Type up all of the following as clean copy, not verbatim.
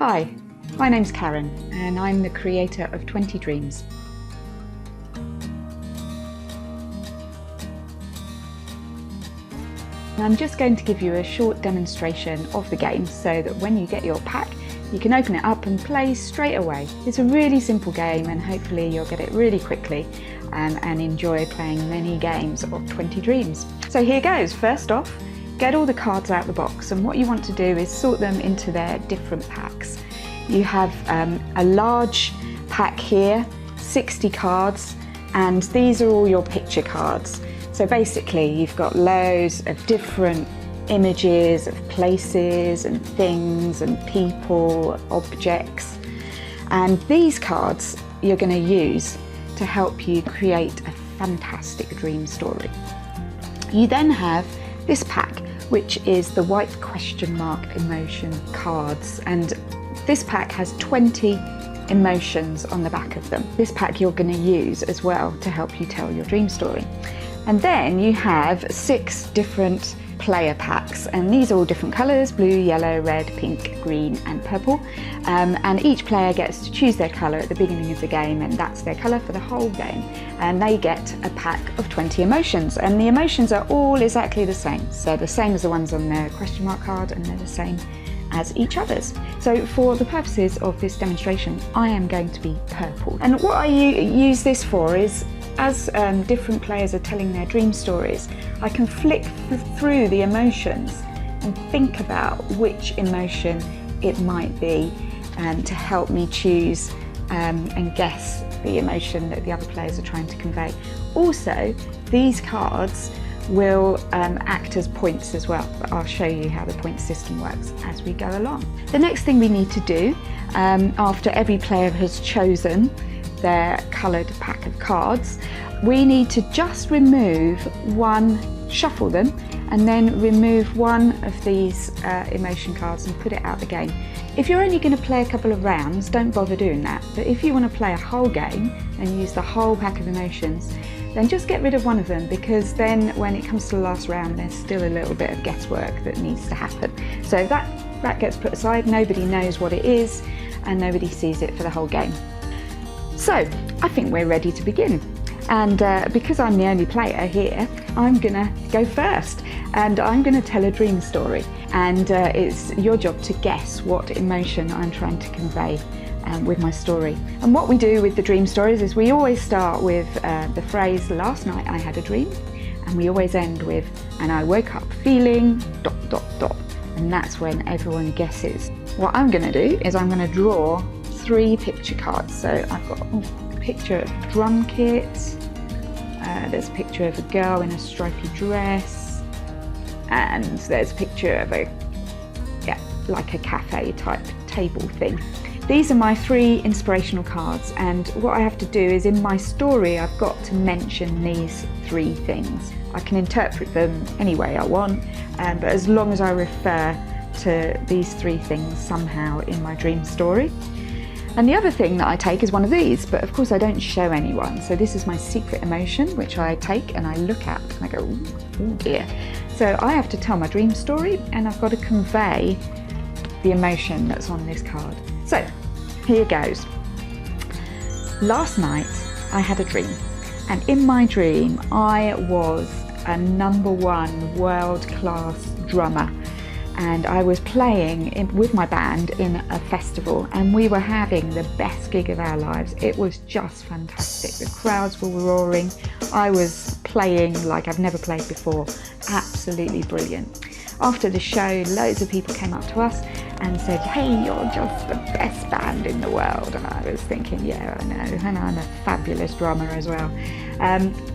Hi, my name's Karen and I'm the creator of 20 Dreams. I'm just going to give you a short demonstration of the game so that when you get your pack you can open it up and play straight away. It's a really simple game and hopefully you'll get it really quickly and enjoy playing many games of 20 Dreams. So here goes. First off, get all the cards out of the box, and what you want to do is sort them into their different packs. You have a large pack here, 60 cards, and these are all your picture cards. So basically you've got loads of different images of places and things and people, objects, and these cards you're going to use to help you create a fantastic dream story. You then have this pack, which is the white question mark emotion cards, and this pack has 20 emotions on the back of them. This pack you're going to use as well to help you tell your dream story. And then you have 6 different player packs, and these are all different colours: blue, yellow, red, pink, green and purple, and each player gets to choose their colour at the beginning of the game, and that's their colour for the whole game, and they get a pack of 20 emotions, and the emotions are all exactly the same, so the same as the ones on the question mark card, and they're the same as each other's. So for the purposes of this demonstration I am going to be purple, and what I use this for is, as different players are telling their dream stories, I can flick through the emotions and think about which emotion it might be to help me choose and guess the emotion that the other players are trying to convey. Also, these cards will act as points as well, but I'll show you how the point system works as we go along. The next thing we need to do, after every player has chosen their coloured pack of cards, we need to just remove one, shuffle them, and then remove one of these emotion cards and put it out the game. If you're only going to play a couple of rounds, don't bother doing that, but if you want to play a whole game and use the whole pack of emotions, then just get rid of one of them, because then when it comes to the last round there's still a little bit of guesswork that needs to happen. So that gets put aside, nobody knows what it is and nobody sees it for the whole game. So I think we're ready to begin, and because I'm the only player here, I'm gonna go first and I'm gonna tell a dream story, and it's your job to guess what emotion I'm trying to convey with my story. And what we do with the dream stories is we always start with the phrase, "Last night I had a dream," and we always end with, "and I woke up feeling ... and that's when everyone guesses. What I'm gonna do is I'm gonna draw 3 picture cards. So I've got a picture of a drum kit, there's a picture of a girl in a stripy dress, and there's a picture of like a cafe type table thing. These are my 3 inspirational cards, and what I have to do is, in my story I've got to mention these 3 things. I can interpret them any way I want, but as long as I refer to these 3 things somehow in my dream story. And the other thing that I take is one of these, but of course I don't show anyone. So this is my secret emotion, which I take and I look at and I go, oh dear. So I have to tell my dream story, and I've got to convey the emotion that's on this card. So here goes. Last night I had a dream, and in my dream I was a #1 world-class drummer, and I was playing with my band in a festival, and we were having the best gig of our lives. It was just fantastic. The crowds were roaring. I was playing like I've never played before. Absolutely brilliant. After the show, loads of people came up to us and said, "Hey, you're just the best band in the world." And I was thinking, yeah, I know, and I'm a fabulous drummer as well.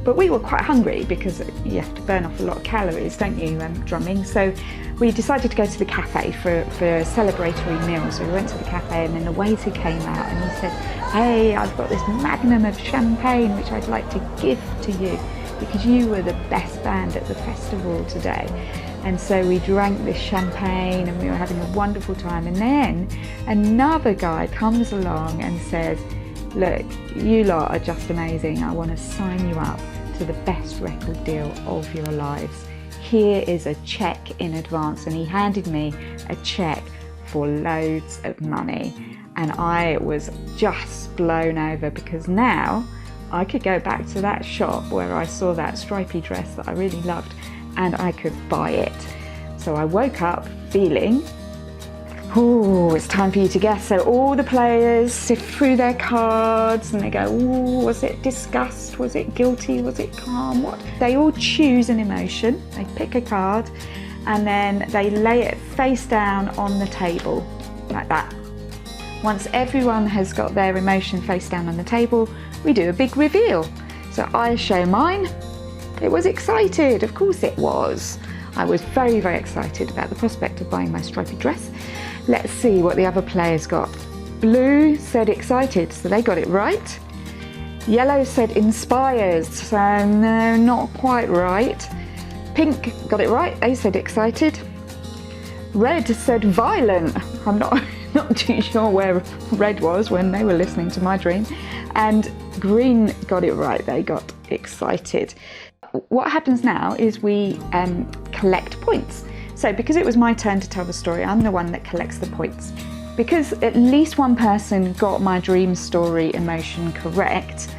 But we were quite hungry, because you have to burn off a lot of calories, don't you, drumming. So we decided to go to the cafe for a celebratory meal. So we went to the cafe, and then the waiter came out and he said, "Hey, I've got this magnum of champagne which I'd like to give to you, because you were the best band at the festival today." And so we drank this champagne and we were having a wonderful time. And then another guy comes along and says, "Look, you lot are just amazing. I want to sign you up to the best record deal of your lives. Here is a check in advance." And he handed me a check for loads of money. And I was just blown over because now I could go back to that shop where I saw that stripy dress that I really loved and I could buy it. So I woke up feeling, oh, it's time for you to guess. So all the players sift through their cards and they go, oh, was it disgust? Was it guilty? Was it calm? What? They all choose an emotion. They pick a card and then they lay it face down on the table like that. Once everyone has got their emotion face down on the table, we do a big reveal. So I show mine. It was excited, of course it was. I was very, very excited about the prospect of buying my stripy dress. Let's see what the other players got. Blue said excited, so they got it right. Yellow said inspires, so no, not quite right. Pink got it right, they said excited. Red said violent. I'm not too sure where red was when they were listening to my dream. And green got it right, they got excited. What happens now is we collect points. So because it was my turn to tell the story, I'm the one that collects the points. Because at least one person got my dream story emotion correct,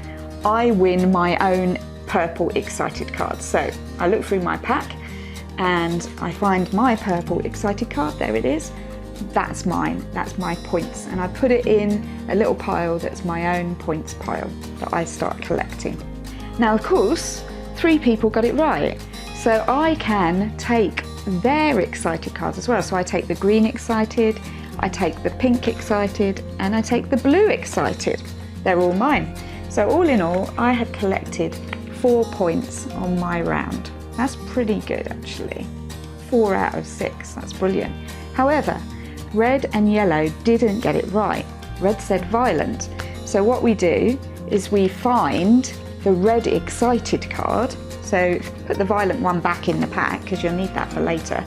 I win my own purple excited card. So I look through my pack and I find my purple excited card, there it is. That's mine, that's my points. And I put it in a little pile that's my own points pile that I start collecting. Now, of course, 3 people got it right. So I can take their excited cards as well. So I take the green excited, I take the pink excited, and I take the blue excited. They're all mine. So all in all, I have collected 4 points on my round. That's pretty good actually. 4 out of 6, that's brilliant. However, red and yellow didn't get it right. Red said violent. So what we do is we find the red excited card. So put the violent one back in the pack because you'll need that for later.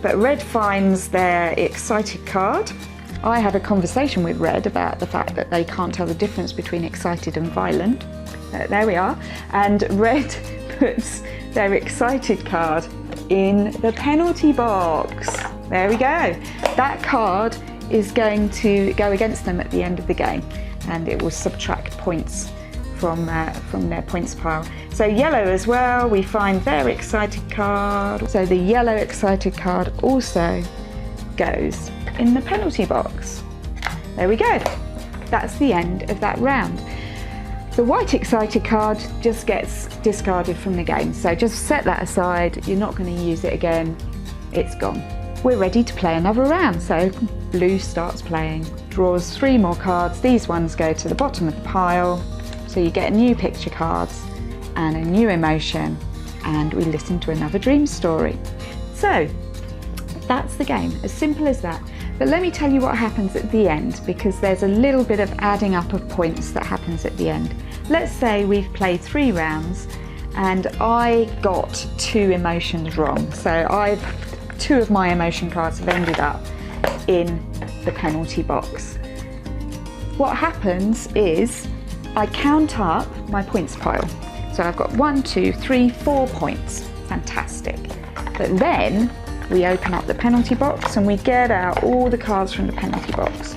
But red finds their excited card. I have a conversation with red about the fact that they can't tell the difference between excited and violent. There we are. And red puts their excited card in the penalty box. There we go. That card is going to go against them at the end of the game and it will subtract points from their points pile. So yellow as well, we find their excited card. So the yellow excited card also goes in the penalty box. There we go. That's the end of that round. The white excited card just gets discarded from the game. So just set that aside. You're not going to use it again. It's gone. We're ready to play another round. So blue starts playing, draws 3 more cards. These ones go to the bottom of the pile. So you get a new picture cards and a new emotion, and we listen to another dream story. So that's the game, as simple as that. But let me tell you what happens at the end, because there's a little bit of adding up of points that happens at the end. Let's say we've played 3 rounds and I got 2 emotions wrong. So 2 of my emotion cards have ended up in the penalty box. What happens is I count up my points pile. So I've got 1, 2, 3, 4 points. Fantastic. But then we open up the penalty box and we get out all the cards from the penalty box.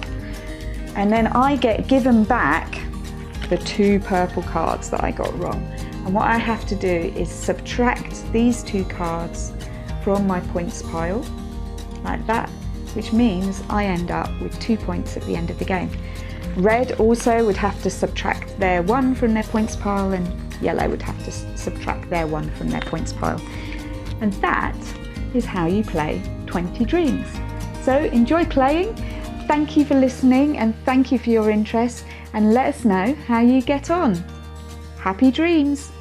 And then I get given back the 2 purple cards that I got wrong. And what I have to do is subtract these 2 cards from my points pile, like that, which means I end up with 2 points at the end of the game. Red also would have to subtract their 1 from their points pile, and yellow would have to subtract their 1 from their points pile. And that is how you play 20 Dreams. So enjoy playing. Thank you for listening and thank you for your interest, and let us know how you get on. Happy dreams!